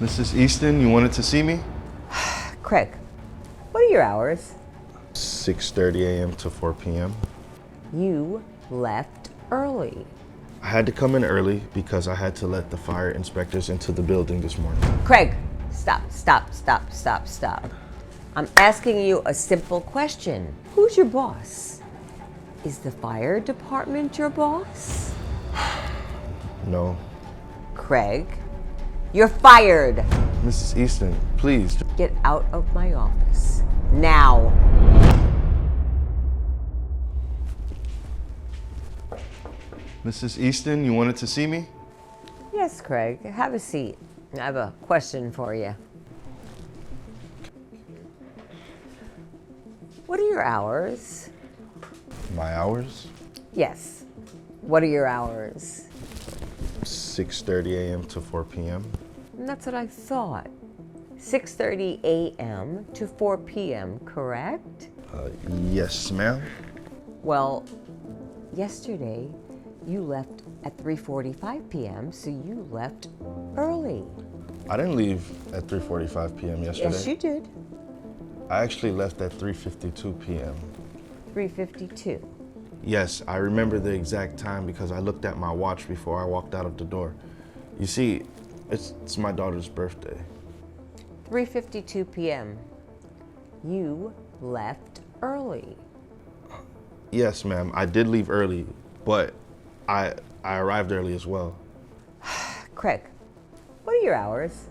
Mrs. Easton, you wanted to see me? Craig, what are your hours? 6:30 a.m. to 4 p.m. You left early. I had to come in early because I had to let the fire inspectors into the building this morning. Craig, stop. I'm asking you a simple question. Who's your boss? Is the fire department your boss? No. Craig, you're fired. Mrs. Easton, please. Get out of my office. Now. Mrs. Easton, you wanted to see me? Yes, Craig, have a seat. I have a question for you. What are your hours? My hours? Yes. What are your hours? 6:30 a.m. to 4 p.m. And that's what I thought. 6:30 a.m. to 4 p.m., correct? Yes, ma'am. Well, yesterday you left at 3:45 p.m., so you left early. I didn't leave at 3:45 p.m. yesterday. Yes, you did. I actually left at 3:52 p.m. 3:52. Yes, I remember the exact time because I looked at my watch before I walked out of the door. You see, it's my daughter's birthday. 3:52 p.m. You left early. Yes, ma'am, I did leave early, but I arrived early as well. Craig, what are your hours?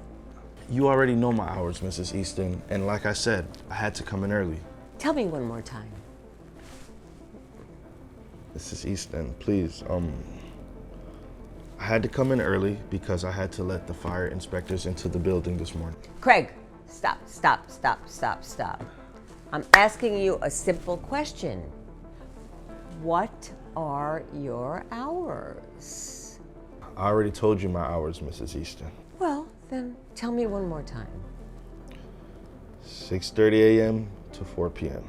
You already know my hours, Mrs. Easton, and like I said, I had to come in early. Tell me one more time. Mrs. Easton, please, I had to come in early because I had to let the fire inspectors into the building this morning. Craig, stop. I'm asking you a simple question. What are your hours? I already told you my hours, Mrs. Easton. Well, then tell me one more time. 6:30 a.m. to 4 p.m.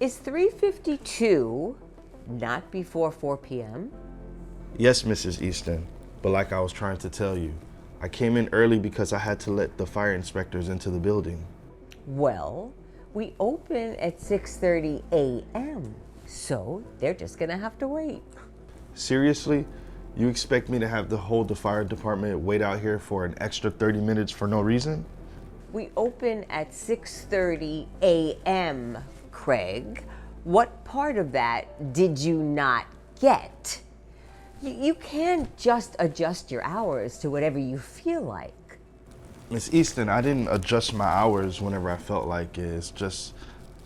Is 3:52 not before 4 p.m.? Yes, Mrs. Easton, but like I was trying to tell you, I came in early because I had to let the fire inspectors into the building. Well, we open at 6:30 a.m., so they're just gonna have to wait. Seriously? You expect me to have the fire department wait out here for an extra 30 minutes for no reason? We open at 6:30 a.m., Craig. What part of that did you not get? You can't just adjust your hours to whatever you feel like. Miss Easton, I didn't adjust my hours whenever I felt like it. It's just,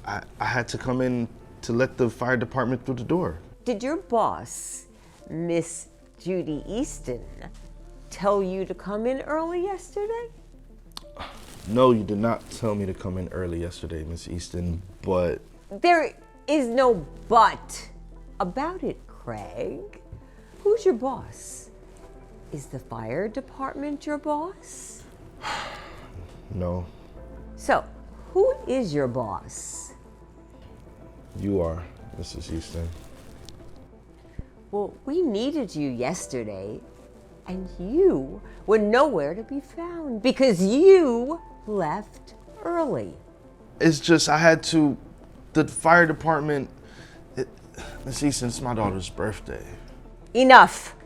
I had to come in to let the fire department through the door. Did your boss, Miss Judy Easton, tell you to come in early yesterday? No, you did not tell me to come in early yesterday, Miss Easton, but... There is no but about it, Craig. Who's your boss? Is the fire department your boss? No. So, who is your boss? You are, Mrs. Easton. Well, we needed you yesterday, and you were nowhere to be found because you left early. It's just, the fire department, Miss Easton, it's my daughter's birthday. Enough.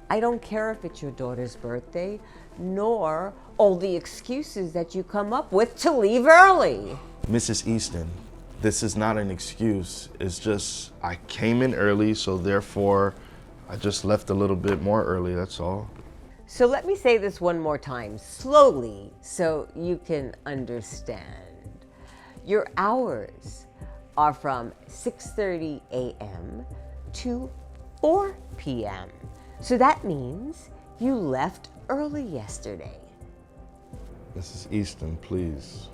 I don't care if it's your daughter's birthday, nor all the excuses that you come up with to leave early. Mrs. Easton, this is not an excuse. It's just, I came in early, so therefore, I just left a little bit more early, that's all. So let me say this one more time, slowly, so you can understand. Your hours are from 6:30 a.m. to 4 p.m. So that means you left early yesterday. Mrs. Easton, please.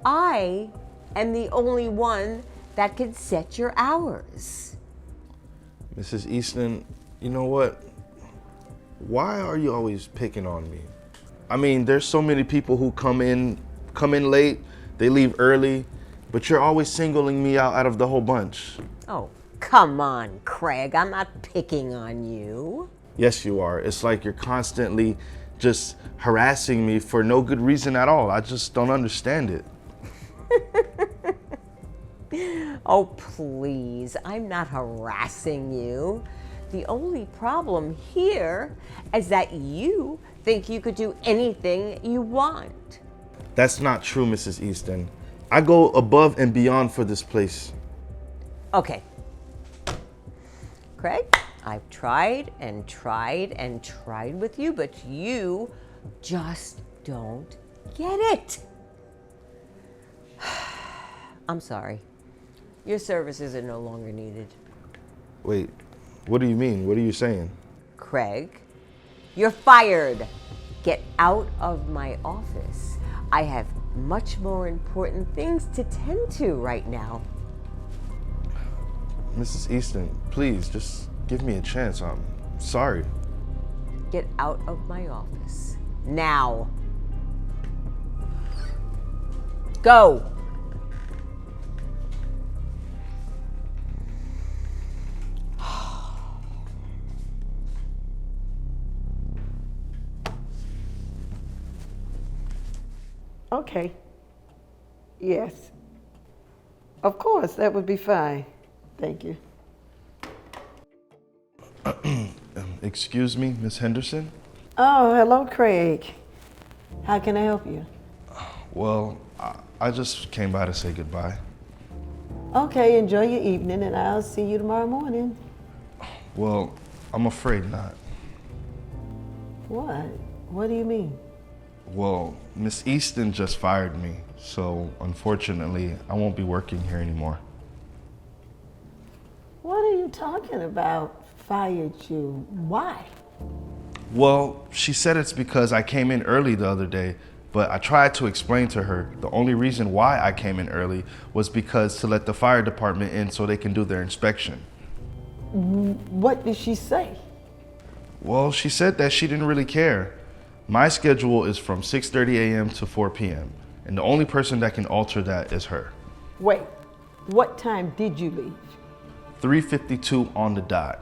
I am the only one that can set your hours. Mrs. Easton, you know what? Why are you always picking on me? I mean, there's so many people who come in late, they leave early, but you're always singling me out of the whole bunch. Oh, come on, Craig. I'm not picking on you. Yes, you are. It's like you're constantly just harassing me for no good reason at all. I just don't understand it. Oh, please, I'm not harassing you. The only problem here is that you think you could do anything you want. That's not true, Mrs. Easton. I go above and beyond for this place. Okay. Craig, I've tried and tried and tried with you, but you just don't get it. I'm sorry. Your services are no longer needed. Wait, what do you mean? What are you saying? Craig, you're fired. Get out of my office. I have much more important things to tend to right now. Mrs. Easton, please, just give me a chance. I'm sorry. Get out of my office. Now. Go. Okay. Yes. Of course, that would be fine. Thank you. Excuse me, Miss Henderson? Oh, hello, Craig. How can I help you? Well, I just came by to say goodbye. Okay, enjoy your evening, and I'll see you tomorrow morning. Well, I'm afraid not. What? What do you mean? Well, Miss Easton just fired me, so unfortunately, I won't be working here anymore. What are you talking about? Fired you? Why? Well, she said it's because I came in early the other day, but I tried to explain to her the only reason why I came in early was because to let the fire department in so they can do their inspection. What did she say? Well, she said that she didn't really care. My schedule is from 6:30 a.m. to 4 p.m., and the only person that can alter that is her. Wait, what time did you leave? 3:52 on the dot.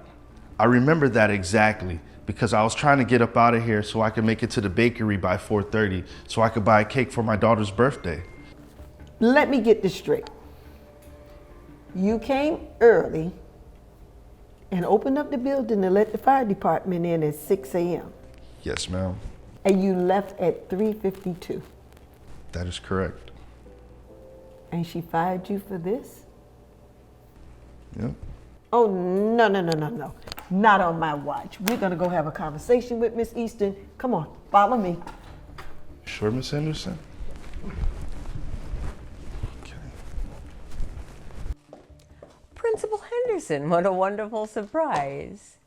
I remember that exactly because I was trying to get up out of here so I could make it to the bakery by 4:30 so I could buy a cake for my daughter's birthday. Let me get this straight. You came early and opened up the building to let the fire department in at 6 a.m. Yes, ma'am. And you left at 3:52. That is correct. And she fired you for this? Yep. Oh, no. Not on my watch. We're going to go have a conversation with Miss Easton. Come on, follow me. Sure, Miss Henderson? Okay. Principal Henderson, what a wonderful surprise.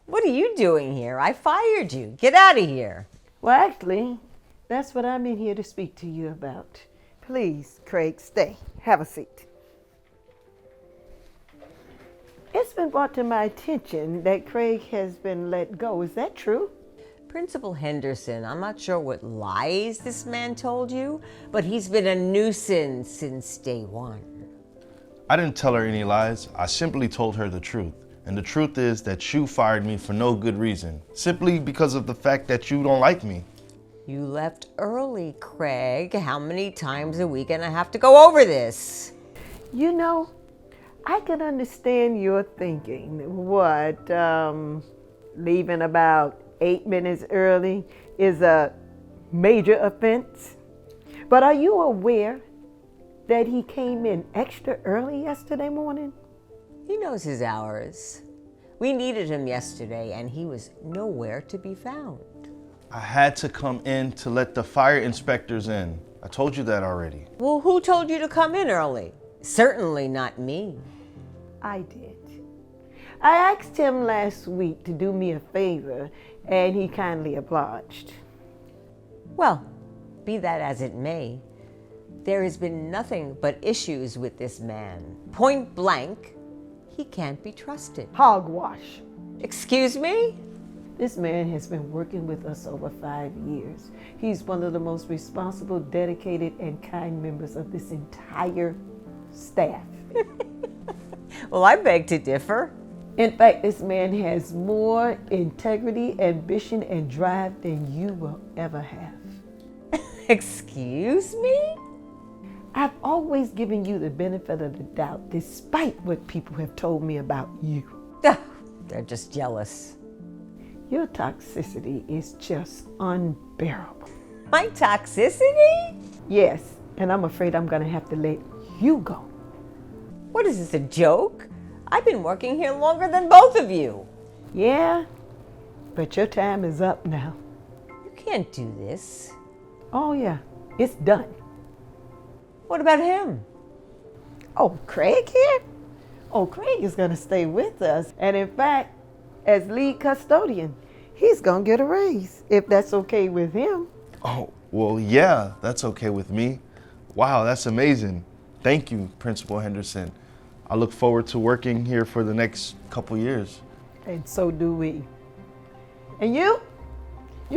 What are you doing here? I fired you. Get out of here. Well, actually, that's what I'm in here to speak to you about. Please, Craig, stay. Have a seat. It's been brought to my attention that Craig has been let go. Is that true? Principal Henderson, I'm not sure what lies this man told you, but he's been a nuisance since day one. I didn't tell her any lies. I simply told her the truth. And the truth is that you fired me for no good reason, simply because of the fact that you don't like me. You left early, Craig. How many times are we gonna have to go over this? You know, I can understand your thinking. What, leaving about 8 minutes early is a major offense? But are you aware that he came in extra early yesterday morning? He knows his hours. We needed him yesterday and he was nowhere to be found. I had to come in to let the fire inspectors in. I told you that already. Well, who told you to come in early? Certainly not me. I did. I asked him last week to do me a favor, and he kindly obliged. Well, be that as it may, there has been nothing but issues with this man. Point blank, he can't be trusted. Hogwash. Excuse me? This man has been working with us over 5 years. He's one of the most responsible, dedicated, and kind members of this entire staff. Well, I beg to differ. In fact, this man has more integrity, ambition, and drive than you will ever have. Excuse me? I've always given you the benefit of the doubt, despite what people have told me about you. Ah, they're just jealous. Your toxicity is just unbearable. My toxicity? Yes, and I'm afraid I'm gonna have to let you go. What is this, a joke? I've been working here longer than both of you. Yeah, but your time is up now. You can't do this. Oh yeah, it's done. What about him? Oh, Craig here? Oh, Craig is gonna stay with us. And in fact, as lead custodian, he's gonna get a raise, if that's okay with him. Oh, well, yeah, that's okay with me. Wow, that's amazing. Thank you, Principal Henderson. I look forward to working here for the next couple years. And so do we. And you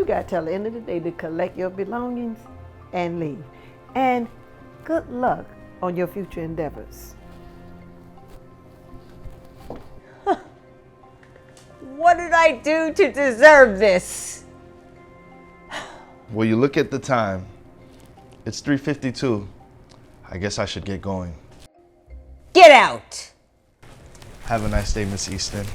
got till the end of the day to collect your belongings and leave. And good luck on your future endeavors. What did I do to deserve this? Well, you look at the time. It's 3:52. I guess I should get going. Get out! Have a nice day, Miss Easton.